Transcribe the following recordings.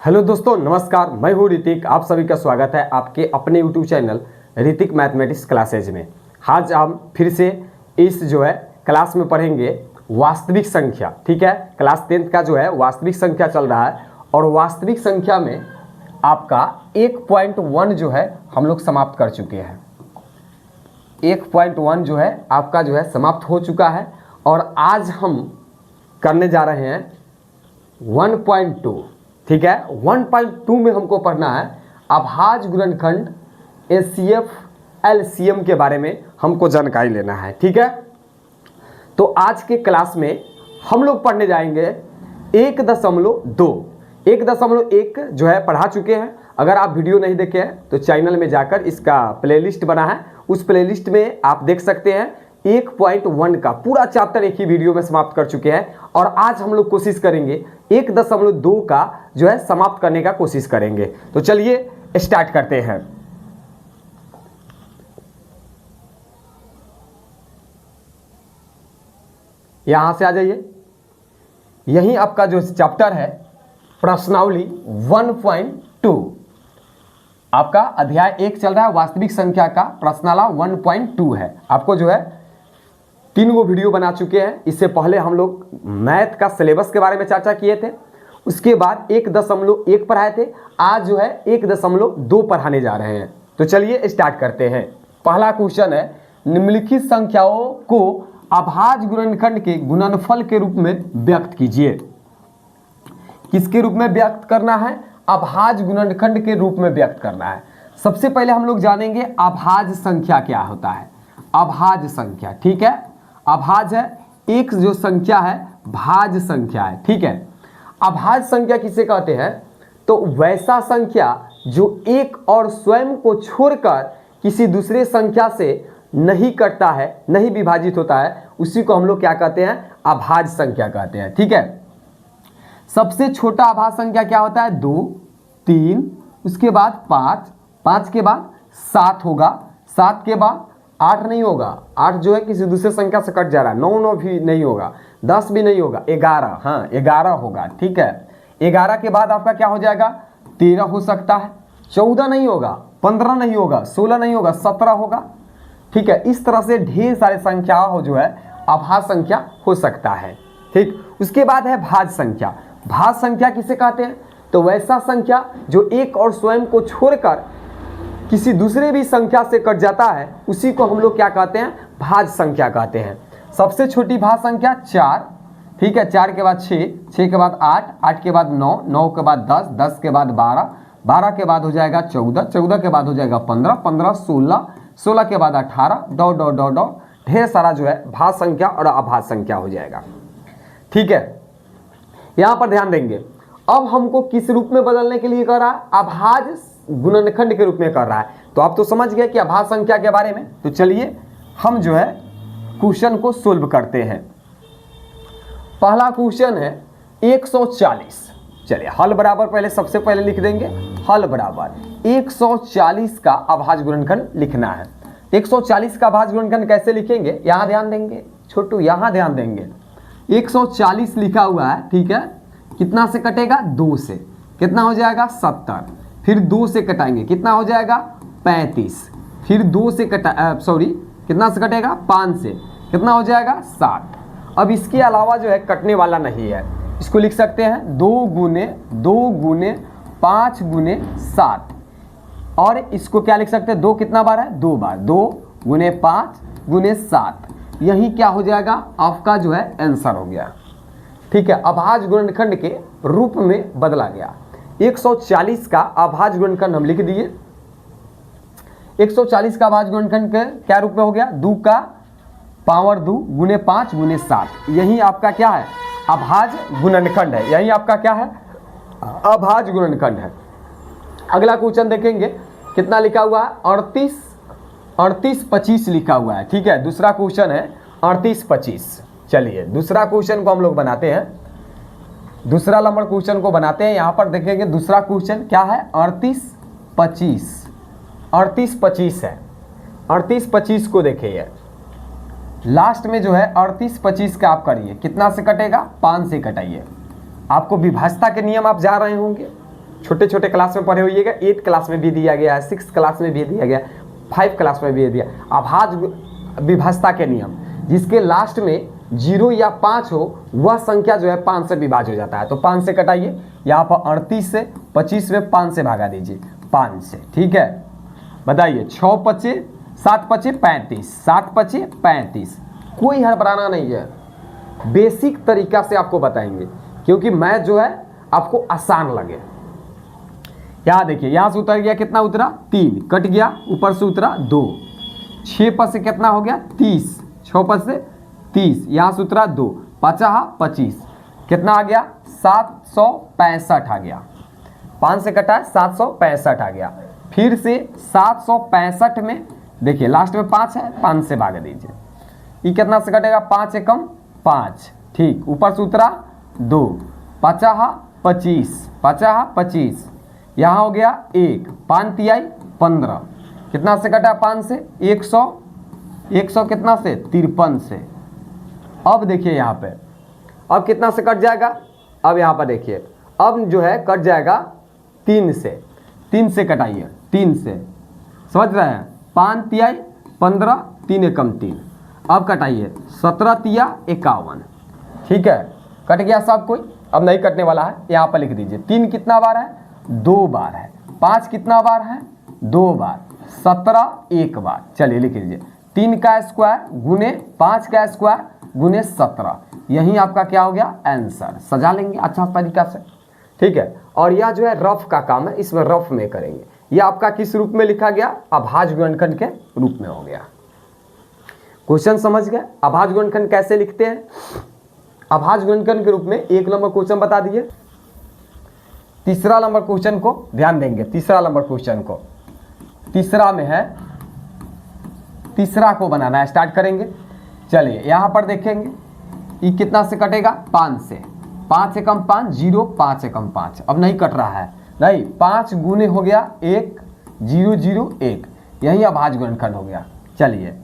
Hello दोस्तों, नमस्कार। मैं हूं ऋतिक। आप सभी का स्वागत है आपके अपने YouTube channel Hrithik mathematics classes में। आज हम फिर से इस क्लास में पढ़ेंगे वास्तविक संख्या। ठीक है, क्लास 10th का वास्तविक संख्या चल रहा है और वास्तविक संख्या में आपका 1.1 हम लोग समाप्त कर चुके हैं। 1.1 आपका समाप्त हो चुका है और आज हम करने जा रहे हैं 1.2। ठीक है, 1.2 में हमको पढ़ना है अभाज्य गुणनखंड एचसीएफ एलसीएम के बारे में हमको जानकारी लेना है। ठीक है, तो आज के क्लास में हम लोग पढ़ने जाएंगे 1.2। 1.1 पढ़ा चुके हैं। अगर आप वीडियो नहीं देखे हैं तो चैनल में जाकर इसका प्लेलिस्ट बना है, उस प्लेलिस्ट में आप देख सकते हैं। 1.1 का पूरा चैप्टर एक ही वीडियो में समाप्त कर चुके हैं और आज हम लोग कोशिश करेंगे 1.2 का समाप्त करने का कोशिश करेंगे। तो चलिए स्टार्ट करते हैं। यहां से आ जाइए। यही आपका जो चैप्टर है प्रश्नावली 1.2, आपका अध्याय 1 चल रहा है। वास्तविक संख्या का प्रश्नाला 1.2 है। आपको 3 वीडियो बना चुके हैं। इससे पहले हम लोग मैथ का सिलेबस के बारे में चर्चा किए थे, उसके बाद 1.1 पढ़ाए थे। आज 1.2 पढ़ाने जा रहे हैं। तो चलिए स्टार्ट करते हैं। पहला क्वेश्चन है, निम्नलिखित संख्याओं को अभाज्य गुणनखंड के गुणनफल के रूप में व्यक्त कीजिए। किसके रूप में व्यक्त करना है? अभाज्य गुणनखंड के रूप में व्यक्त करना है। सबसे पहले हम लोग जानेंगे अभाज्य संख्या क्या होता है। अभाज्य संख्या, ठीक है, अभाज्य है, एक जो संख्या है भाज्य संख्या है। ठीक है, अभाज्य संख्या किसे कहते हैं? तो वैसा संख्या जो एक और स्वयं को छोड़कर किसी दूसरे संख्या से नहीं कटता है, नहीं विभाजित होता है, उसी को हम लोग क्या कहते हैं? अभाज्य संख्या कहते हैं। ठीक है, सबसे छोटा अभाज्य संख्या क्या होता है? 2, 3, उसके बाद 5, 5 के बाद 7 होगा, 7 के बाद 8 नहीं होगा, 8 किसी दूसरे संख्या से कट जा रहा है। 9 भी नहीं होगा, 10 भी नहीं होगा, 11, हाँ 11 होगा। ठीक है, 11 के बाद आपका क्या हो जाएगा? 13 हो सकता है, 14 नहीं होगा, 15 नहीं होगा, 16 नहीं होगा, 17 होगा। ठीक है, इस तरह से ढेर सारे संख्या अभाज्य संख्या हो सकता है। ठीक, उसके बाद है भाज्य संख्या। भाज्य संख्या किसे कहते हैं? तो वैसा संख्या जो एक और स्वयं को छोड़कर किसी दूसरे भी संख्या से कट जाता है, उसी को हम लोग क्या कहते हैं? भाज्य संख्या कहते हैं। सबसे छोटी भाज्य संख्या 4। ठीक है, 4 के बाद 6, 6 के बाद 8, 8 के बाद 9, 9 के बाद 10, 10 के बाद 12, 12 के बाद हो जाएगा 14, 14 के बाद हो जाएगा 15, 15 16, 16 के बाद 18, डॉ डॉ डॉ डॉ, ढेर सारा भाज्य संख्या और अभाज्य संख्या हो जाएगा। ठीक है, यहाँ पर ध्यान देंगे। अब हमको किस रूप में बदलने के लिए कर रहा है? अभाज्य गुणनखंड के रूप में कर रहा है। तो आप तो समझ गए कि अभाज्य संख्या के बारे में। तो चलिए हम क्वेश्चन को सोल्व करते हैं। पहला क्वेश्चन है 140। चलिए हल बराबर पहले सबसे पहले लिख देंगे। हल बराबर 140 का अभाज्य गुणनखंड लिखना है। 140 का अभाज्य गुणनखंड कैसे लिखेंगे? यहाँ ध्यान देंगे छोटू, यहाँ ध्यान देंगे। 140 लिखा हुआ है, ठीक है, कितना से कटेगा? 2 से। कितना हो जाएगा? 70। फिर 2 से कटाएंगे, कितना हो जाएगा? 35। फिर 2 से कितना से कटेगा? 5 से। कितना हो जाएगा? 60। अब इसके अलावा कटने वाला नहीं है, इसको लिख सकते हैं 2 गुने 5 गुने 7। और इसको क्या लिख सकते हैं? 2 कितना बार है? 2 बार। 2 गुने 5 गुने 7, यही क्या हो जाएगा? आपका आंसर हो गया। ठीक है, अभाज्य गुणनखंड के रूप में बदला गया। 140 का अभाज्य गुणनखंड हम लिख दिए। 140 का अभाज्य गुणनखंड के क्या रूप में हो गया? 2 का पावर 2 गुने 5 गुने 7, यही आपका क्या है? अभाज्य गुणनखंड है। यही आपका क्या है? अभाज्य गुणनखंड है। अगला क्वेश्चन देखेंगे, कितना लिखा हुआ है? 38 25 लिखा हुआ है। ठीक है, दूसरा क्वेश्चन है 38 25। चलिए दूसरा क्वेश्चन को हम लोग बनाते हैं। दूसरा नंबर क्वेश्चन को बनाते हैं। यहाँ पर देखेंगे दूसरा क्वेश्चन क्या है? 38 25। 38 25 है। 38 25 को देखिए, लास्ट में 38 25 का आप करिए, कितना से कटेगा? 5 से कटाइए। आपको विभाज्यता के नियम आप जा रहे होंगे, छोटे छोटे क्लास में पढ़े होइएगा, 8 क्लास में भी दिया गया है, 6 क्लास में भी दिया गया, 5 क्लास में भी दिया। अभाज्य विभाज्यता के नियम, जिसके लास्ट में 0 या 5 हो वह संख्या जो है 5 से विभाज्य हो जाता है। तो 5 से कटाइए, यहाँ पर 38 से 25 में 5 से भागा दीजिए, 5 से, ठीक है। बताइए 6 पचे 7 पचे 35, 7 पचे 35। कोई हड़बड़ाना नहीं है, बेसिक तरीका से आपको बताएंगे, क्योंकि मैथ जो है आपको आसान लगे। यहाँ देखिए, यहाँ से उतर गया, कितना उतरा 3, कट गया, ऊपर से उतरा 2, 6 पर से कितना हो गया 30, 6 पर से 30, यहाँ से उतरा 2, 50 25, कितना आ गया 765 आ गया, 5 से कटा 765 आ गया। फिर से 765 में देखिए लास्ट में 5 है, 5 से भाग दीजिए, ये कितना से कटेगा 5 एकम 5, ठीक, ऊपर से उतरा 2, 50 25, 50 25, यहाँ हो गया 1, 5 तिहाई 15, कितना से कटा 5 से 100, 100 कितना से 53 से। अब देखिए यहाँ पे, अब कितना से कट जाएगा, अब यहाँ पर देखिए, अब जो है कट जाएगा 3 से, 3 से कटाइए, 3 से, समझ रहे हैं, 5 तिहाई 15, 3 एकम 3, अब कटाइए 17 तिया 51, ठीक है, कट गया सब कोई। अब नहीं कटने वाला है, यहाँ पर लिख दीजिए, 3 कितना बार है 2 बार है, 5 कितना बार है 2 बार, 17 1 बार। चलिए लिख लीजिए, 3 का स्क्वायर गुने 5 का स्क्वायर गुने 17, यही आपका क्या हो गया आंसर। सजा लेंगे अच्छा तरीका से, ठीक है। और यह जो है रफ का काम है, इसमें रफ में करेंगे। यह आपका किस रूप में लिखा गया, अभाज्य गुणनखंड के रूप में हो गया। क्वेश्चन समझ गए, अभाज्य गुणनखंड कैसे लिखते हैं। अभाज्य गुणनखंड के रूप में 1 नंबर क्वेश्चन बता दिए, तीसरा नंबर क्वेश्चन को ध्यान देंगे, तीसरा नंबर क्वेश्चन को, तीसरा में है, तीसरा को बनाना स्टार्ट करेंगे। चलिए यहाँ पर देखेंगे, ये कितना से कटेगा 5 से, 5 एकम 5 0, 5 एकम 5, अब नहीं कट रहा है, नहीं, 5 गुने हो गया 1 0 0 1, यही अभाज्य गुणनखंड हो गया। चलिए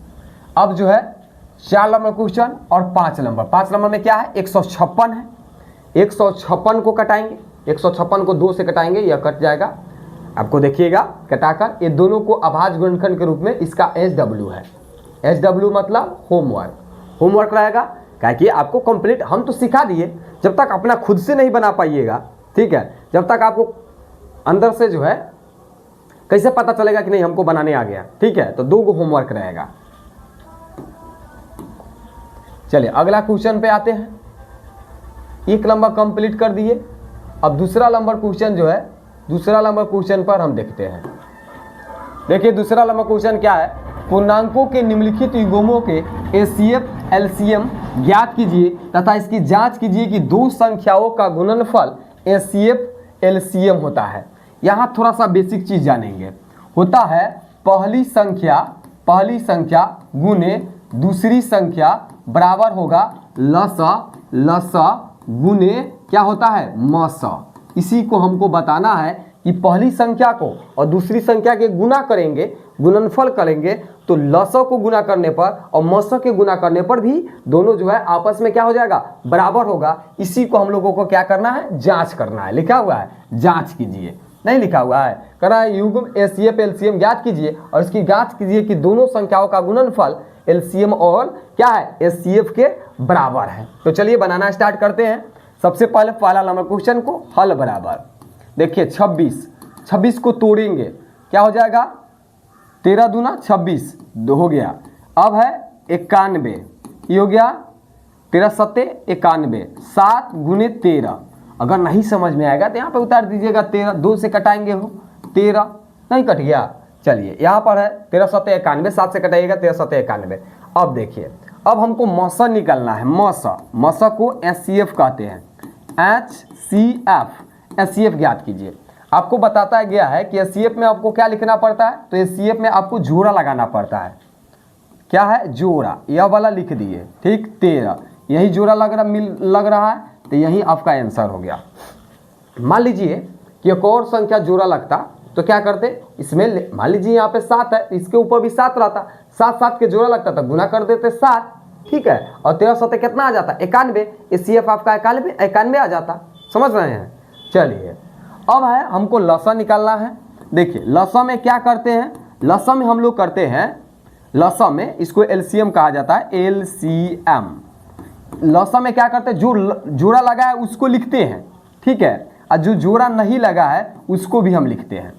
अब जो है 4 नंबर क्वेश्चन और 5 नंबर, 5 नंबर में क्या है 156 है, 156 को कटाएंगे, 156 को 2 से कटाएंगे, यह कट जाएगा, आपको देखिएगा कटाकर, ये दोनों को अभाज्य गुणनखंड के रूप में, इसका SW है, SW मतलब होमवर्क, होमवर्क रहेगा, क्या कि आपको कंप्लीट हम तो सिखा दिए, जब तक अपना खुद से नहीं बना पाइएगा, ठीक है, जब तक आपको अंदर से जो है कैसे पता चलेगा कि नहीं हमको बनाने आ गया, ठीक है, तो 2 गो होमवर्क रहेगा। चलिए अगला क्वेश्चन पे आते हैं, 1 नंबर कंप्लीट कर दिए। अब दूसरा नंबर क्वेश्चन जो है, दूसरा नंबर क्वेश्चन पर हम देखते हैं। देखिए दूसरा नंबर क्वेश्चन क्या है, पूर्णांकों के निम्नलिखित युग्मों के HCF LCM ज्ञात कीजिए तथा इसकी जांच कीजिए कि 2 संख्याओं का गुणनफल HCF LCM होता है। यहाँ थोड़ा सा बेसिक चीज जानेंगे, होता है पहली संख्या गुने दूसरी संख्या बराबर होगा लसा गुने क्या होता है मसा। इसी को हमको बताना है कि पहली संख्या को और दूसरी संख्या के गुना करेंगे, गुणनफल करेंगे, तो लसा को गुना करने पर और मसा के गुना करने पर भी दोनों जो है आपस में क्या हो जाएगा बराबर होगा। इसी को हम लोगों को क्या करना है जांच करना है, लिखा हुआ है जांच कीजिए, नहीं लिखा हुआ है, करना है युग्म HCF LCM ज्ञात कीजिए और इसकी जांच कीजिए कि दोनों संख्याओं का गुणनफल LCM और क्या है HCF के बराबर है। तो चलिए बनाना स्टार्ट करते हैं। सबसे पहले पहला नंबर क्वेश्चन को हल बराबर, देखिए 26 को तोड़ेंगे, क्या हो जाएगा 13 दूना 26 हो गया। अब है 91, ये हो गया 13 सत्ते 91, 7 गुने 13। अगर नहीं समझ में आएगा तो यहाँ पे उतार दीजिएगा 13, 2 से कटाएंगे हो 13, नहीं कट गया। चलिए यहाँ पर है 13 सत्ते 91, 7 से कटाइएगा 13 सत्ते 91। अब देखिए अब हमको मसा निकालना है, मसा को HCF कहते हैं, HCF ज्ञात कीजिए। आपको बताता गया है कि HCF में आपको क्या लिखना पड़ता है, तो HCF में आपको जोड़ा लगाना पड़ता है, क्या है जोड़ा, यह वाला लिख दिए, ठीक 13, यही जोड़ा लग रहा है, तो यही आपका आंसर हो गया। मान लीजिए कि एक और संख्या जोड़ा लगता तो क्या करते, इसमें मान लीजिए यहाँ पे 7 है, इसके ऊपर भी 7 रहता, 7 के जोड़ा लगता था, गुना कर देते 7, ठीक है, और 13 सत्ते कितना आ जाता 91, HCF आपका 91 आ जाता, समझ रहे हैं। चलिए अब है हमको लसम निकालना है। देखिए लसम में क्या करते हैं, लसम में हम लोग करते हैं, लसम में इसको एलसीएम कहा जाता है, एलसीएम। लसम में क्या करते हैं, जो जोड़ा लगा है उसको लिखते हैं, ठीक है, और जो जोड़ा नहीं लगा है उसको भी हम लिखते हैं।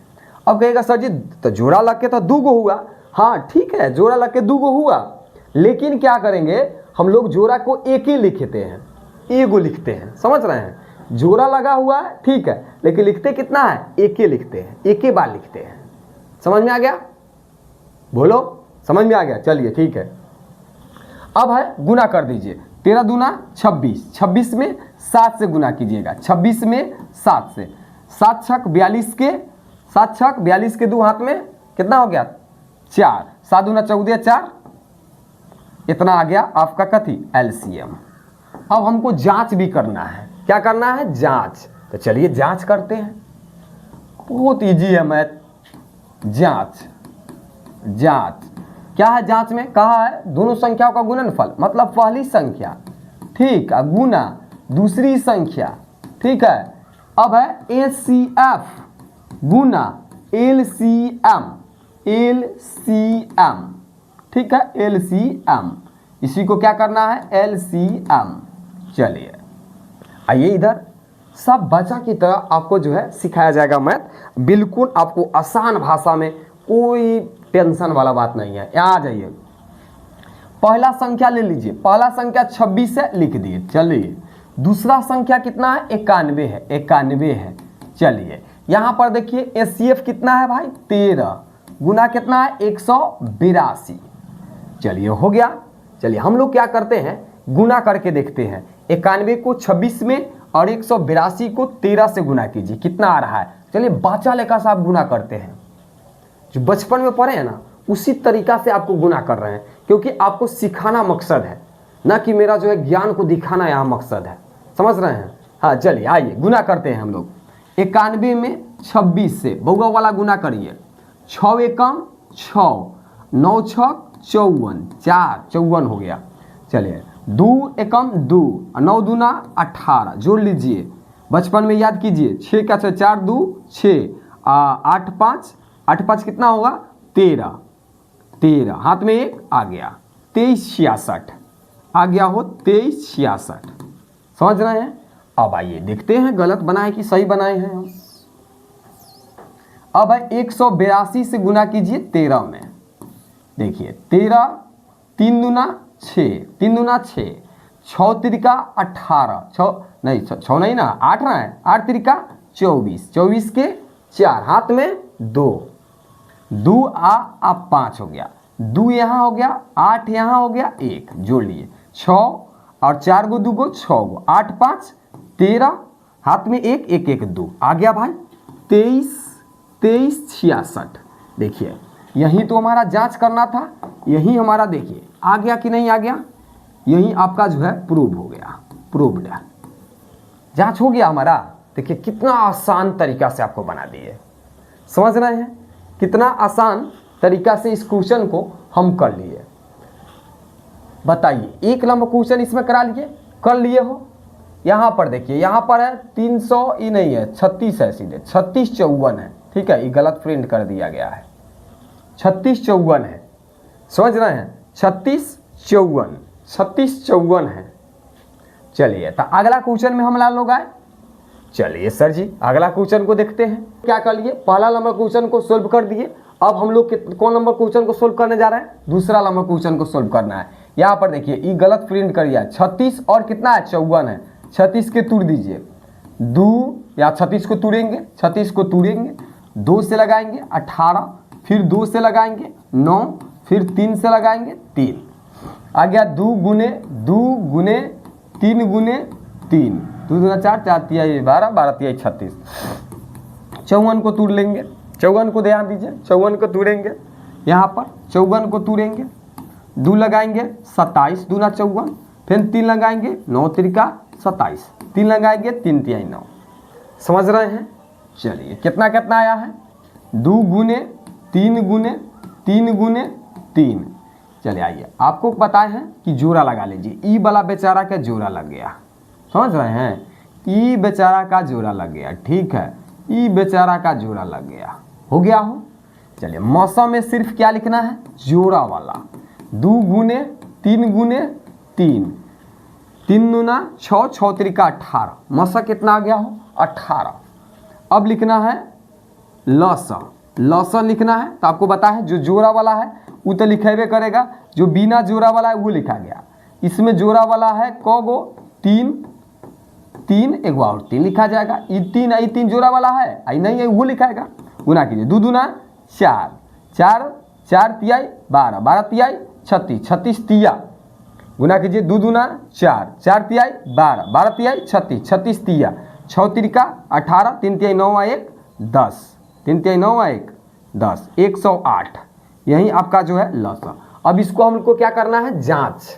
अब कहेगा सर जी तो जोड़ा लग के तो 2 गो हुआ, हाँ ठीक है जोड़ा लग के 2 गो हुआ, लेकिन क्या करेंगे हम लोग जोड़ा को एक ही लिखते हैं, एगो लिखते हैं, समझ रहे हैं। जोड़ा लगा हुआ है ठीक है, लेकिन लिखते कितना है, एक ही लिखते हैं, एक ही बार लिखते हैं। समझ में आ गया, बोलो समझ में आ गया, चलिए ठीक है। अब है गुना कर दीजिए, 13 दूना 26, 26 में 7 से गुना कीजिएगा, 26 में 7 से, 7 छक 42 के, 7 छक 42 के 2 हाथ में कितना हो गया 4, 7 दूना 14 4, इतना आ गया आपका कथी एलसीएम। अब हमको जांच भी करना है, क्या करना है जांच, तो चलिए जांच करते हैं, बहुत इजी है मैथ। जांच, जांच क्या है, जांच में कहा है दोनों संख्याओं का गुणनफल, मतलब पहली संख्या ठीक है गुना दूसरी संख्या, ठीक है। अब है एचसीएफ गुना एलसीएम, एलसीएम ठीक है, एलसीएम, इसी को क्या करना है एलसीएम। चलिए आइए इधर, सब बच्चा की तरह आपको जो है सिखाया जाएगा मैथ, बिल्कुल आपको आसान भाषा में, कोई टेंशन वाला बात नहीं है। यहाँ आ जाइए, पहला संख्या ले लीजिए, पहला संख्या 26 है लिख दिए, चलिए। दूसरा संख्या कितना है 91 है, 91 है। चलिए यहाँ पर देखिए एचसीएफ कितना है भाई 13, गुना कितना है 182। चलिए हो गया। चलिए हम लोग क्या करते हैं गुना करके देखते हैं, 91 को 26 में और 182 को 13 से गुना कीजिए, कितना आ रहा है। चलिए बच्चा लेखा से आप गुना करते हैं, जो बचपन में पढ़े हैं ना उसी तरीका से आपको गुना कर रहे हैं, क्योंकि आपको सिखाना मकसद है, ना कि मेरा जो है ज्ञान को दिखाना यहाँ मकसद है, समझ रहे हैं। हाँ चलिए आइए गुना करते हैं हम लोग। 91 में 26 से बउआ वाला गुना करिए, 6 एकम 6, 9 छक 54, 4 54 हो गया। चलिए 2 एकम 2, 9 दूना 18, जोड़ लीजिए, बचपन में याद कीजिए, 6 का 6 4 2 6, 8 5, 8 5 कितना होगा 13, 13 हाथ में 1 आ गया, 23 66 आ गया हो, 23 66, समझ रहे हैं। अब आइए देखते हैं गलत बनाए कि सही बनाए हैं हम। अब है 182 से गुना कीजिए 13 में, देखिए 13, 3 दूना 6, 3 दूना 6, 6 तिरिका 18, 6 नहीं 6 नहीं ना 8 ना है, 8 तिरिका 24, 24 के 4 हाथ में 2, 2 आ 5 हो गया, 2 यहाँ हो गया, 8 यहाँ हो गया, 1 जोड़ लिए, 6 और 4 गो 2 गो 6 गो, 8 5 13 हाथ में 1 1 1 2 आ गया भाई 23 23 66। देखिए यही तो हमारा जांच करना था, यही हमारा देखिए आ गया कि नहीं आ गया, यही आपका जो है प्रूव हो गया, प्रूव्ड है, जांच हो गया हमारा। देखिए कितना आसान तरीका से आपको बना दिए, समझ रहे हैं कितना आसान तरीका से इस क्वेश्चन को हम कर लिए। बताइए 1 नंबर क्वेश्चन इसमें करा लिए, कर लिए हो। यहाँ पर देखिए, यहाँ पर है 300 ही नहीं है 36 है, सीधे 36 54 है, ठीक है, ये गलत प्रिंट कर दिया गया है, 36 54 है, समझ रहे हैं 36 54 है। चलिए तो अगला क्वेश्चन में हम लोग आए, चलिए सर जी अगला क्वेश्चन को देखते हैं। क्या कर लिए, पहला नंबर क्वेश्चन को सोल्व कर दिए, अब हम लोग कौन नंबर क्वेश्चन को सोल्व करने जा रहे हैं, दूसरा नंबर क्वेश्चन को सोल्व करना है। यहाँ पर देखिए ये गलत प्रिंट कर दिया, 36 और कितना है 54 है, 36 के तोड़ दीजिए, 2 या 36 को तोड़ेंगे, 36 को तोड़ेंगे, 2 से लगाएंगे 18, फिर 2 से लगाएंगे 9, फिर 3 से लगाएंगे 3, आ गया 2 गुने 3 गुने 3, 2 दूना 4, 4 तिया 12, 12 तिया 36, 54 को तोड़ लेंगे, 54 को ध्यान दीजिए, 54 को तोड़ेंगे, यहाँ पर 54 को तोड़ेंगे, 2 लगाएंगे 27 दूना 54, फिर 3 लगाएंगे 9 तिरिका 27, 3 लगाएंगे 3 तिया 9, समझ रहे हैं। चलिए कितना कितना आया है, 2 गुने 3 गुने 3 गुने 3। चलिए आइए आपको बताए हैं कि जोड़ा लगा लीजिए, ई वाला बेचारा का जोड़ा लग गया, समझ रहे हैं, ई बेचारा का जोड़ा लग गया, ठीक है, ई बेचारा का जोड़ा लग गया, हो गया हो। चलिए मौसम में सिर्फ क्या लिखना है, जोड़ा वाला। 2 गुने 3 गुने 3, 3 दूना 6, 6 त्रिका 18, मौसा कितना आ गया हो 18। अब लिखना है लौसा, लौसा लिखना है तो आपको पता है जो जोड़ा वाला है वो तो लिखेबे करेगा, जो बिना जोड़ा वाला है वो लिखा गया। इसमें जोड़ा वाला है कौगो 3, 3 एक और 3 लिखा जाएगा। ये 3 जोड़ा वाला है, आई नहीं है वो लिखाएगा। गुना कीजिए, 2 दूना 4, 4 4 तिहाई 12, 12 तिहाई 36, 36 तिया। गुना कीजिए, 2 दूना 4, 4 तिहाई 12, 12 तिहाई 36, 36 तिया। 6 त्रिका 18, 3 तिहाई 9 1 10, 3 तिहाई 9 1 10, 108। यही आपका जो है लौसा। अब इसको हमको क्या करना है, जांच।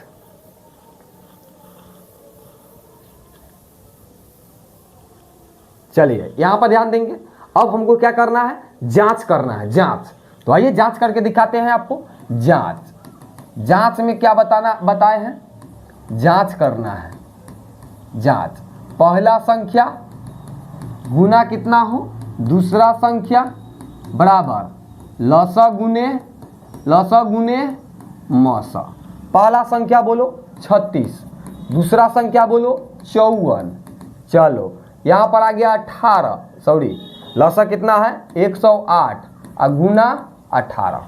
चलिए यहां पर ध्यान देंगे। अब हमको क्या करना है, जांच करना है, जांच। तो आइए जांच करके दिखाते हैं आपको। जांच, जांच में क्या बताए हैं, जांच करना है। जांच, पहला संख्या गुना कितना हो, दूसरा संख्या बराबर लौसा गुने मौसा। पहला संख्या बोलो 36, दूसरा संख्या बोलो 54। चलो यहाँ पर आ गया 18, सॉरी लौसा कितना है 108 और गुना 18,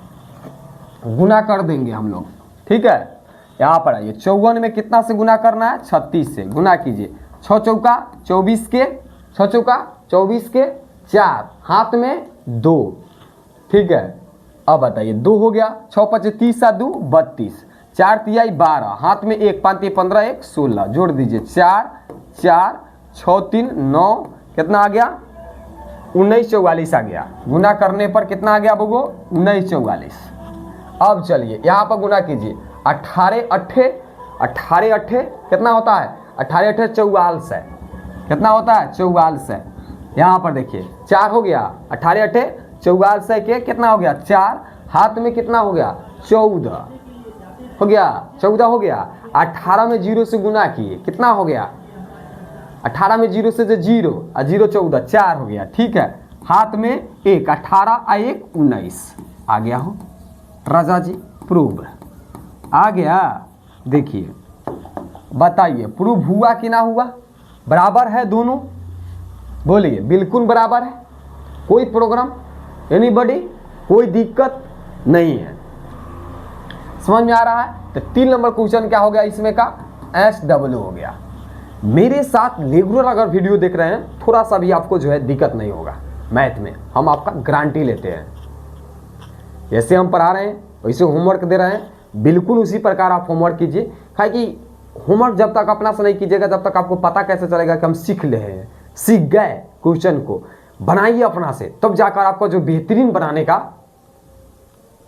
गुना कर देंगे हम लोग, ठीक है। यहाँ पर आइए 54 में कितना से गुना करना है, 36 से। गुना कीजिए, 6 चौका 24 के, 6 चौका 24 के 4, हाथ में 2, ठीक है। अब बताइए 2 हो गया, 6 5 30 2 32, 4 तिहाई 12, हाथ में 1, 5 15 1 16, जोड़ दीजिए 4 4 6 3 9, कितना आ गया 1944 आ गया। गुना करने पर कितना आ गया बगो 1944। अब चलिए यहाँ पर गुना कीजिए, 18 8 कितना होता है, 18 8 44 है, कितना होता है 44 है। यहाँ पर देखिए 4 हो गया, 18 8 44 है के कितना हो गया 4, हाथ में कितना हो गया 14 हो गया, 14 हो गया। 18 में 0 से गुना किए, कितना हो गया 18 में 0 से 0 और 0 14, 4 हो गया, ठीक है। हाथ में 1, 18 और 1 19 आ गया हो। राजा जी प्रूव आ गया। देखिए बताइए प्रूव हुआ कि ना हुआ, बराबर है दोनों, बोलिए बिल्कुल बराबर है, कोई प्रोग्राम एनीबॉडी, कोई दिक्कत नहीं है, समझ में आ रहा है। तो 3 नंबर क्वेश्चन क्या हो गया इसमें का, SW हो गया। मेरे साथ रेगुलर अगर वीडियो देख रहे हैं, थोड़ा सा भी आपको जो है दिक्कत नहीं होगा मैथ में, हम आपका गारंटी लेते हैं। जैसे हम पढ़ा रहे हैं वैसे होमवर्क दे रहे हैं, बिल्कुल उसी प्रकार आप होमवर्क कीजिए। कि होमवर्क जब तक अपना से नहीं कीजिएगा तब तक आपको पता कैसे चलेगा कि हम सीख ले हैं, सीख गए। क्वेश्चन को बनाइए अपना से, तब जाकर आपको जो बेहतरीन बनाने का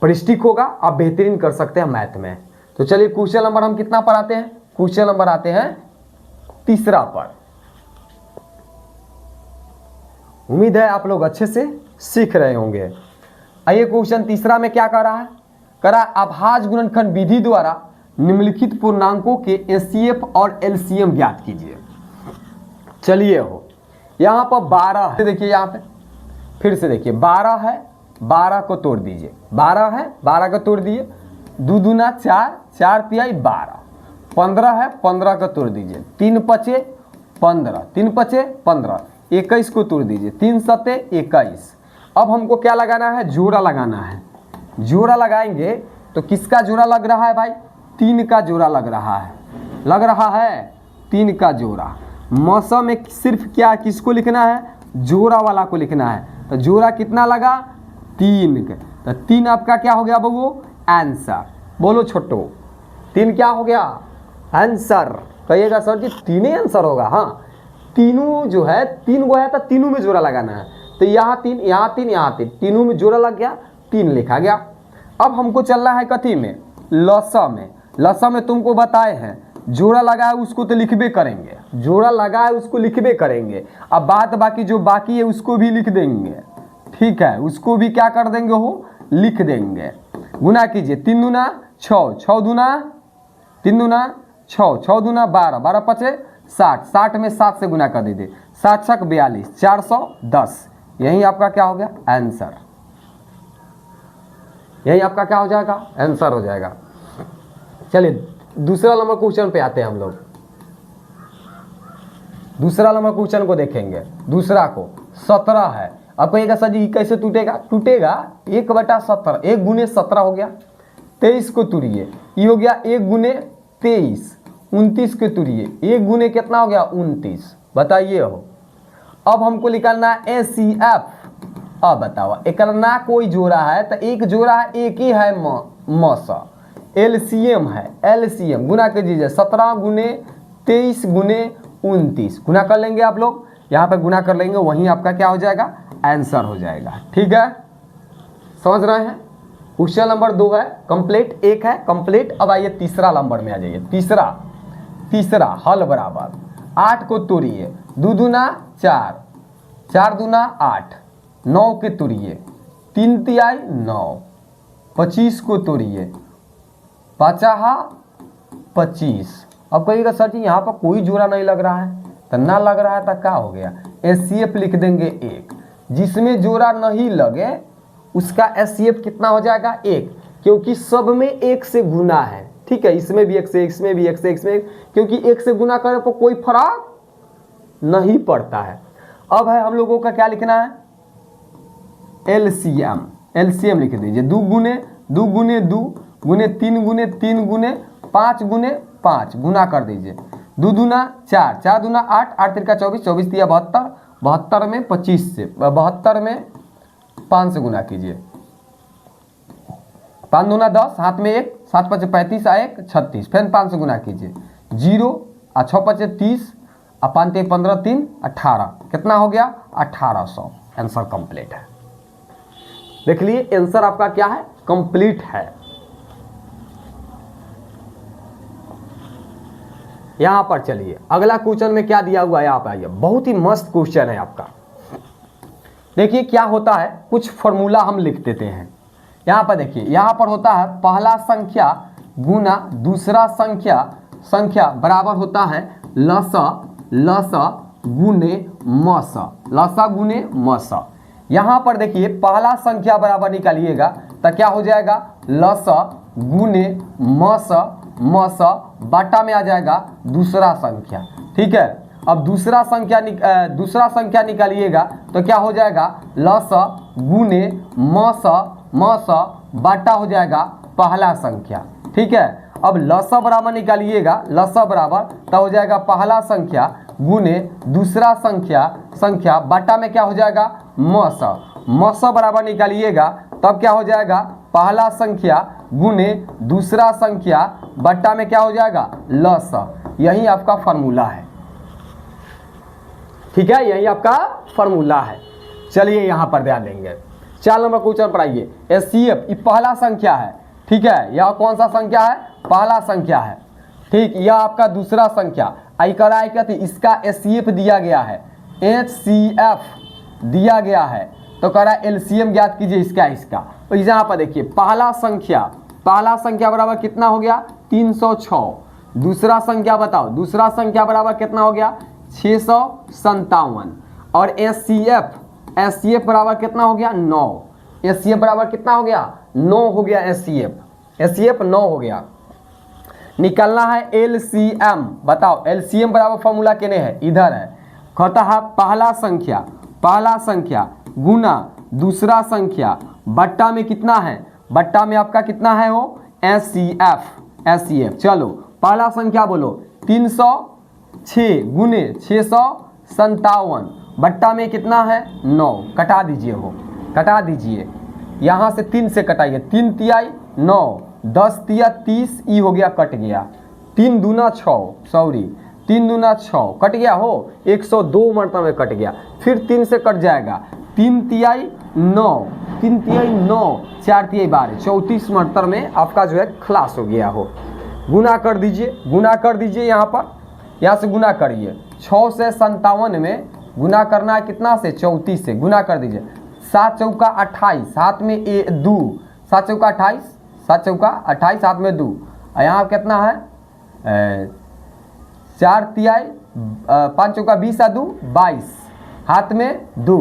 परिस्थिति होगा, आप बेहतरीन कर सकते हैं मैथ में। तो चलिए क्वेश्चन नंबर हम कितना पर आते हैं, क्वेश्चन नंबर आते हैं 3 पर। उम्मीद है आप लोग अच्छे से सीख रहे होंगे। आइए क्वेश्चन 3 में क्या कर रहा है, करा अभाज्य गुणनखंड विधि द्वारा निम्नलिखित पूर्णांकों के एचसीएफ और एलसीएम ज्ञात कीजिए। चलिए हो यहाँ पर 12 है, देखिए यहाँ पे फिर से देखिए 12 है, 12 को तोड़ दीजिए, 12 है 12 को तोड़ दिए, 2 दूना 4, 4 तिहाई 12, 15 है 15 को तोड़ दीजिए, 3 पचे 15, 3 पचे 15, 21 को तोड़ दीजिए, 3 सते 21। अब हमको क्या लगाना है, जोड़ा लगाना है। जोड़ा लगाएंगे तो किसका जोड़ा लग रहा है भाई, 3 का जोड़ा लग रहा है, लग रहा है 3 का जोड़ा। मौसम में सिर्फ क्या किसको लिखना है, जोड़ा वाला को लिखना है। तो जोड़ा कितना लगा 3 का, तो 3 आपका क्या हो गया बबू आंसर। बोलो छोटो 3 क्या हो गया आंसर, कहिएगा सर जी 3 ही आंसर होगा। हाँ तीनों जो है 3 गो है तो तीनों में जोड़ा लगाना है। तो यहाँ 3 यहाँ 3 यहाँ 3, तीनों में जोड़ा लग गया, 3 लिखा गया। अब हमको चलना है कथी में, लौसा में। लौसा में तुमको बताए हैं जोड़ा लगा है उसको तो लिखबे करेंगे, जोड़ा लगा है उसको लिखबे करेंगे। अब बात बाकी जो बाकी है उसको भी लिख देंगे, ठीक है, उसको भी क्या कर देंगे हो लिख देंगे। गुना कीजिए, 3 दूना 6, 6 दूना 3 दूना 6, 6 दूना 12, 12 पचे 60, 60 में 7 से गुना कर दीजिए, 7 छक 42, 410, यही आपका क्या हो गया आंसर, यही आपका क्या हो जाएगा आंसर हो जाएगा। चलिए दूसरा नंबर क्वेश्चन पे आते हैं हम लोग। दूसरा नंबर क्वेश्चन को देखेंगे। दूसरा को 17 है। अब कहिएगा सर जी कैसे टूटेगा, टूटेगा 1/17, 1 गुने 17 हो गया, 23 को तुड़िए, ये हो गया 1 गुने 23, 29 को तुड़िए, 1 गुने कितना हो गया 29, बताइए हो। अब हमको निकालना है एसीएफ। अब बताओ एक ना कोई जोड़ा है तो एक जोड़ा है, एक ही है मौसा, एलसीएम है, एलसीएम गुना कर दीजिए 17 गुने 23 गुने 29, गुना कर लेंगे आप लोग, यहाँ पे गुना कर लेंगे, वहीं आपका क्या हो जाएगा आंसर हो जाएगा। ठीक है, समझ रहे हैं। क्वेश्चन नंबर 2 है कंप्लीट, 1 है कंप्लीट। अब आइए तीसरा नंबर में आ जाइए। तीसरा हल बराबर 8 को तोड़िए, 2 दूना 4, 4 दूना 8, 9 के तोड़िए, 3 तिहाई 9, 25 को तोड़िए, 5 25। अब कहिएगा सर जी यहाँ पर कोई जोड़ा नहीं लग रहा है, तो ना लग रहा है तो क्या हो गया, एचसीएफ लिख देंगे 1। जिसमें जोड़ा नहीं लगे उसका एचसीएफ कितना हो जाएगा 1, क्योंकि सब में 1 से गुना है। ठीक है, इसमें भी 1 से, इसमें भी 1 से, इसमें, क्योंकि 1 से गुना करने पर कोई फर्क नहीं पड़ता है। अब है हम लोगों का क्या लिखना है एलसीएम, एलसीएम लिख दीजिए 2 गुने 2 गुने 2 गुने 3 गुने 3 गुने 5 गुने 5, गुना कर दीजिए, 2 दूना 4, 4 दूना 8, 8 तिरका 24, 24 दिया 72, 72 में 25 से, 72 में 5 से गुना कीजिए, 5 दूना 10, हाथ में 1, 7 5 35 1 36, फिर 5 से गुना कीजिए, 0 और 6 5 30 और 5 3 15 3 18, कितना हो गया 1800। आंसर कंप्लीट है। देख लिए आंसर आपका क्या है कंप्लीट है। यहां पर चलिए अगला क्वेश्चन में क्या दिया हुआ है, आप आइए, बहुत ही मस्त क्वेश्चन है आपका। देखिए क्या होता है, कुछ फॉर्मूला हम लिख देते हैं। यहां पर देखिए, यहां पर होता है पहला संख्या गुना दूसरा संख्या बराबर होता है लसा गुने मसा, लसा गुने मसा। यहां पर देखिए पहला संख्या बराबर निकालिएगा तो क्या हो जाएगा लसा गुने मसा बाटा में आ जाएगा दूसरा संख्या। ठीक है, अब दूसरा संख्या निकालिएगा तो क्या हो जाएगा लसा गुने मसा बाटा हो जाएगा पहला संख्या। ठीक है, अब लसा बराबर निकालिएगा, लसा बराबर तो हो जाएगा पहला संख्या गुने दूसरा संख्या बाटा में क्या हो जाएगा मसा बराबर निकालिएगा तब क्या हो जाएगा पहला संख्या गुने दूसरा संख्या बट्टा में क्या हो जाएगा लसा। यही आपका फॉर्मूला है। ठीक है, यही आपका फॉर्मूला है। चलिए यहां पर ध्यान देंगे। 4 नंबर क्वेश्चन पर आइए। एचसीएफ ये पहला संख्या है। ठीक है, यह कौन सा संख्या है पहला संख्या है। ठीक, यह आपका दूसरा संख्या इसका एचसीएफ दिया गया है, एचसीएफ दिया गया है तो कह रहा है एलसीएम ज्ञात कीजिए इसका। तो यहाँ पर देखिए पहला संख्या बराबर कितना हो गया 306। दूसरा संख्या बताओ, दूसरा संख्या बराबर कितना हो गया 657। और एचसीएफ बराबर कितना हो गया 9। एचसीएफ बराबर कितना हो गया 9 हो गया। एचसीएफ 9 हो गया। निकलना है एलसीएम। बताओ एलसीएम बराबर फॉर्मूला केने है इधर है, कहता है पहला संख्या गुना दूसरा संख्या बट्टा में कितना है, बट्टा में आपका कितना है वो एचसीएफ। चलो पहला संख्या बोलो 306 गुने 657 बट्टा में कितना है 9। कटा दीजिए वो, कटा दीजिए, यहाँ से 3 से कटाइए, 3 तिहाई 9, 10 तिया 30, ई हो गया कट गया, 3 दूना 6, सॉरी 3 दूना 6 कट गया हो, 102 मरतबा में कट गया। फिर 3 से कट जाएगा, 3 तिहाई 9, 3 तिहाई 9, 4 तिहाई 12, 34 मरतबा में आपका जो है खलास हो गया हो। गुना कर दीजिए यहाँ से गुना करिए। 6 से 57 में गुना करना है कितना से 34 से, गुना कर दीजिए। 7 चौका 28, हाथ में 2, 7 चौका 28, 7 चौका 28, हाथ में 2, यहाँ कितना है 4 तिहाई 5 चौका 20 2 22, हाथ में 2,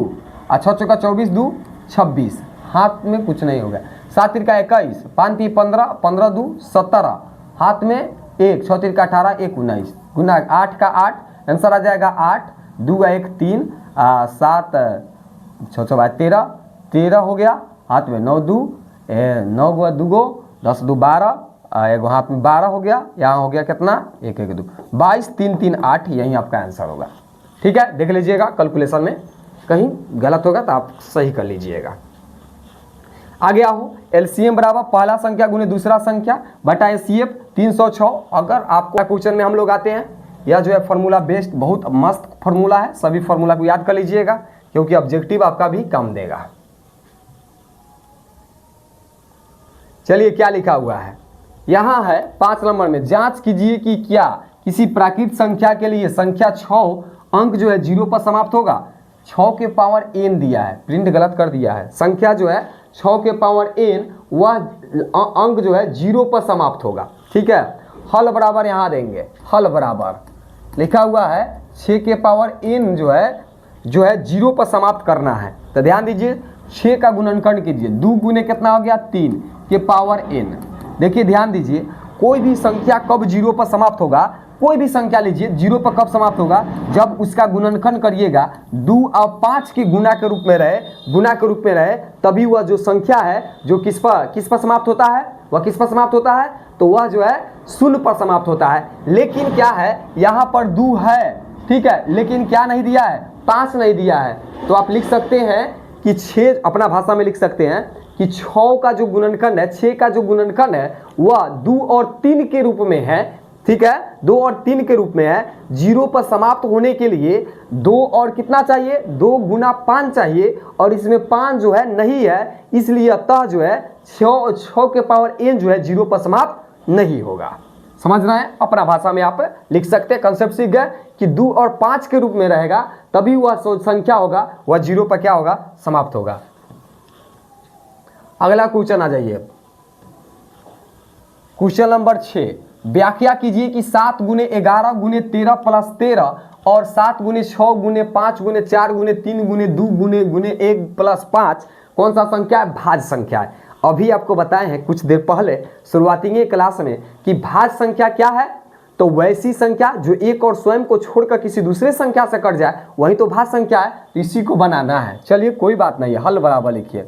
अच्छा चौका 24 2 26, हाथ में कुछ नहीं होगा। 7 तिरका 21, 5 3 15, 15 2 17, हाथ में 1, 6 तिरका 18, 1 19, गुना 8 का 8, आंसर आ जाएगा 8, 2 का 1 3, 7 6 6 13, 13 हो गया, हाथ में 9 2, 9 गो 2 गो 10 2 12, एगो हाथ में 12 हो गया, यहाँ हो गया कितना 1 1 2 22, 3 3 8, यही आपका आंसर होगा। ठीक है, देख लीजिएगा कैलकुलेशन में कहीं गलत होगा तो आप सही कर लीजिएगा। आगे आओ, एलसीएम बराबर पहला संख्या गुने दूसरा संख्या बटा एचसीएफ 306। अगर आपको क्वेश्चन में हम लोग आते हैं, यह जो है फॉर्मूला बेस्ड बहुत मस्त फॉर्मूला है, सभी फॉर्मूला को याद कर लीजिएगा क्योंकि ऑब्जेक्टिव आपका भी कम देगा। चलिए क्या लिखा हुआ है, यहां है 5 नंबर में, जांच कीजिए कि क्या किसी प्राकृत संख्या के लिए संख्या 6 अंक जो है 0 पर समाप्त होगा। 6 के पावर n दिया है, प्रिंट गलत कर दिया है, संख्या जो है 6 के पावर n वह अंक जो है 0 पर समाप्त होगा। ठीक है, हल बराबर यहाँ देंगे, हल बराबर लिखा हुआ है 6 के पावर n जो है 0 पर समाप्त करना है। तो ध्यान दीजिए 6 का गुणनखंड कीजिए, 2 गुने कितना हो गया 3 के पावर n। देखिए ध्यान दीजिए, कोई भी संख्या कब 0 पर समाप्त होगा, कोई भी संख्या लीजिए 0 पर कब समाप्त होगा, जब उसका गुणनखंड करिएगा 2 और 5 के गुना के रूप में रहे, तभी वह जो संख्या है जो किस पर समाप्त होता है, वह किस पर समाप्त होता है, तो वह जो है 0 पर समाप्त होता है। लेकिन क्या है, यहाँ पर 2 है, ठीक है, लेकिन क्या नहीं दिया है, 5 नहीं दिया है। तो आप लिख सकते हैं कि 6, अपना भाषा में लिख सकते हैं कि 6 का जो गुणनखंड है, 6 का जो गुणनखंड है वह 2 और 3 के रूप में है। ठीक है, 2 और 3 के रूप में है। 0 पर समाप्त होने के लिए 2 और कितना चाहिए, 2 गुना 5 चाहिए, और इसमें 5 जो है नहीं है, इसलिए अतः जो है 6 के पावर n जो है 0 पर समाप्त नहीं होगा। समझ रहे हैं, अपना भाषा में आप लिख सकते हैं, कंसेप्ट सीख गए कि 2 और 5 के रूप में रहेगा तभी वह संख्या होगा, वह 0 पर क्या होगा, समाप्त होगा। अगला क्वेश्चन आ जाइए, क्वेश्चन नंबर 6, व्याख्या कीजिए कि 7 गुने 11 गुने 13 प्लस 13 और 7 गुने 6 गुने 5 गुने 4 गुने 3 गुने 2 गुने 1 प्लस 5 कौन सा संख्या है, भाज्य संख्या है। अभी आपको बताए हैं कुछ देर पहले शुरुआती क्लास में कि भाज्य संख्या क्या है, तो वैसी संख्या जो एक और स्वयं को छोड़कर किसी दूसरे संख्या से कट जाए वही तो भाज्य संख्या है, तो इसी को बनाना है। चलिए कोई बात नहीं है, हल बराबर लिखिए,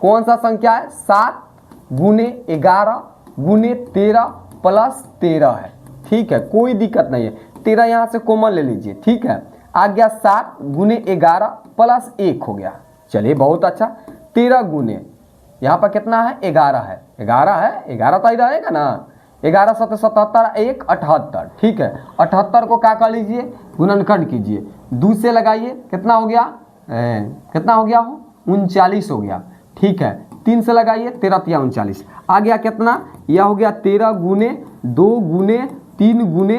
कौन सा संख्या है, 7 गुने 11 गुने 13 प्लस 13 है। ठीक है, कोई दिक्कत नहीं है, 13 यहाँ से कॉमन ले लीजिए। ठीक है, आ गया 7 गुने 11 प्लस 1 हो गया। चलिए बहुत अच्छा, 13 गुने यहाँ पर कितना है, 11 है, 11 तो ही रहेगा ना, 11 7 77 1 78। ठीक है, 78 को क्या कर लीजिए, गुणनखंड कीजिए, 2 से लगाइए, कितना हो गया, कितना हो गया हो, 39 हो गया। ठीक है, 3 से लगाइए, 13 3 39, आ गया कितना, यह हो गया 13 गुने 2 गुने 3 गुने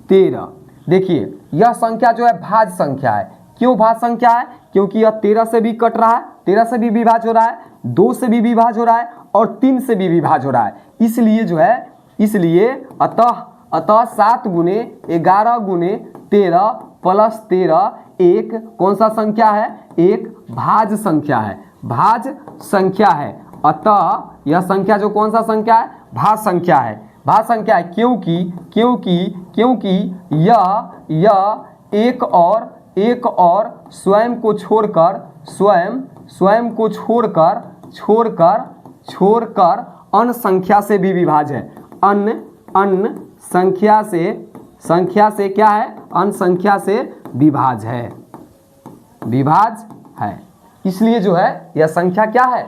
13। देखिए यह संख्या जो है भाज्य संख्या है। क्यों भाज्य संख्या है, क्योंकि यह 13 से भी कट रहा है, 13 से भी विभाज्य हो रहा है, 2 से भी विभाज्य हो रहा है और 3 से भी विभाज्य हो रहा है। इसलिए जो है, इसलिए अतः 7 गुने 11 गुने 13 प्लस 13 एक कौन सा संख्या है, एक भाज्य संख्या है, भाज्य संख्या है। अतः यह संख्या जो कौन सा संख्या है, भाज्य संख्या है, भाज्य संख्या है। क्योंकि यह एक और स्वयं को छोड़कर अन्य संख्या से भी विभाज्य है। अन्य संख्या से क्या है, अन्य संख्या से विभाज्य है। इसलिए जो है यह संख्या क्या है,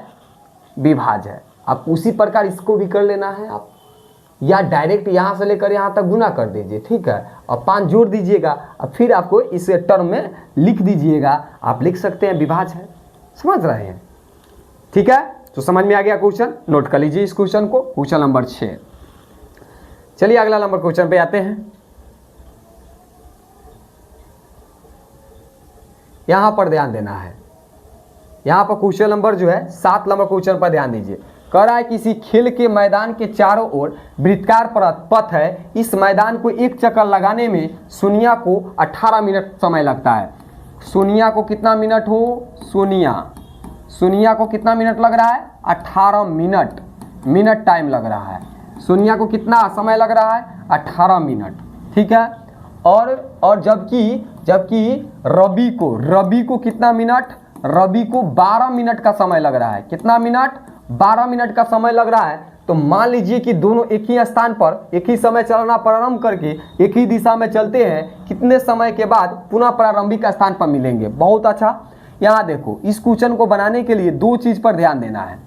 विभाज्य है। आप उसी प्रकार इसको भी कर लेना है आप, या डायरेक्ट यहाँ से लेकर यहाँ तक गुना कर दीजिए। ठीक है, और 5 जोड़ दीजिएगा और फिर आपको इस टर्म में लिख दीजिएगा, आप लिख सकते हैं विभाज्य है। समझ रहे हैं, ठीक है, तो समझ में आ गया क्वेश्चन, नोट कर लीजिए इस क्वेश्चन को, क्वेश्चन नंबर 6। चलिए अगला नंबर क्वेश्चन पे आते हैं। यहां पर ध्यान देना है, यहां पर क्वेश्चन नंबर जो है 7 नंबर क्वेश्चन पर ध्यान दीजिए। कह रहा है किसी खेल के मैदान के चारों ओर वृत्ताकार पथ है, इस मैदान को एक चक्कर लगाने में सुनिया को 18 मिनट समय लगता है। सोनिया को कितना मिनट हो, सोनिया को कितना मिनट लग रहा है, 18 मिनट टाइम लग रहा है। सोनिया को कितना समय लग रहा है, 18 मिनट, ठीक है। और जबकि रवि को कितना मिनट, रवि को 12 मिनट का समय लग रहा है। कितना मिनट, 12 मिनट का समय लग रहा है। तो मान लीजिए कि दोनों एक ही स्थान पर एक ही समय चलना प्रारंभ करके एक ही दिशा में चलते हैं, कितने समय के बाद पुनः प्रारंभिक स्थान पर मिलेंगे। बहुत अच्छा। यहाँ देखो, इस क्वेश्चन को बनाने के लिए दो चीज पर ध्यान देना है।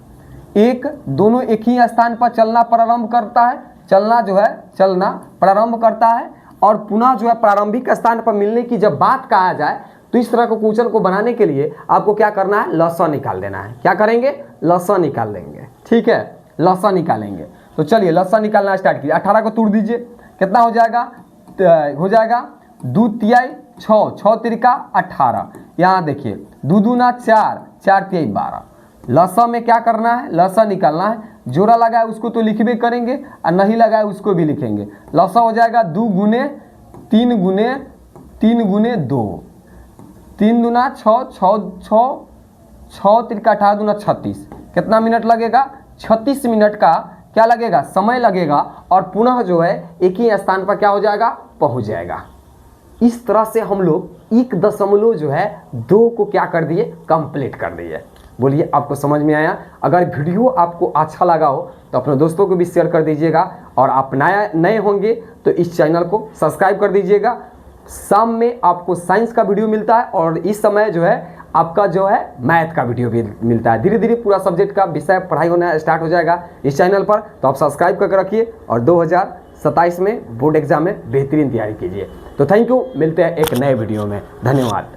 एक, दोनों एक ही स्थान पर चलना प्रारंभ करता है, चलना प्रारंभ करता है, और पुनः जो है प्रारंभिक स्थान पर मिलने की जब बात कहा जाए तो इस तरह के क्वेश्चन को बनाने के लिए आपको क्या करना है, लसा निकाल देना है। क्या करेंगे, लसा निकाल देंगे, ठीक है, लसा निकालेंगे। तो चलिए लसा निकालना स्टार्ट कीजिए। 18 को तोड़ दीजिए, कितना हो जाएगा, हो जाएगा 2 तिहाई 6, 6 तिरका 18। यहाँ देखिए 2 दूना 4, 4 तिहाई 12। लसा में क्या करना है, लसा निकालना है। जोड़ा लगा है उसको तो लिखबे करेंगे, और नहीं लगा है उसको भी लिखेंगे। लसा हो जाएगा 2 गुने 3 गुने 2, 3 दूना 6, 6 तिरका 18 दूना 36। कितना मिनट लगेगा, 36 मिनट का क्या लगेगा, समय लगेगा, और पुनः जो है एक ही स्थान पर क्या हो जाएगा, पहुंच जाएगा। इस तरह से हम लोग 1 जो है 2 को क्या कर दिए, कंप्लीट कर दिए। बोलिए आपको समझ में आया। अगर वीडियो आपको अच्छा लगा हो तो अपने दोस्तों को भी शेयर कर दीजिएगा, और आप नए होंगे तो इस चैनल को सब्सक्राइब कर दीजिएगा। शाम में आपको साइंस का वीडियो मिलता है, और इस समय जो है आपका जो है मैथ का वीडियो भी मिलता है। धीरे धीरे पूरा सब्जेक्ट का विषय पढ़ाई होना स्टार्ट हो जाएगा इस चैनल पर। तो आप सब्सक्राइब करके रखिए, और 2027 में बोर्ड एग्जाम में बेहतरीन तैयारी कीजिए। तो थैंक यू, मिलते हैं एक नए वीडियो में। धन्यवाद।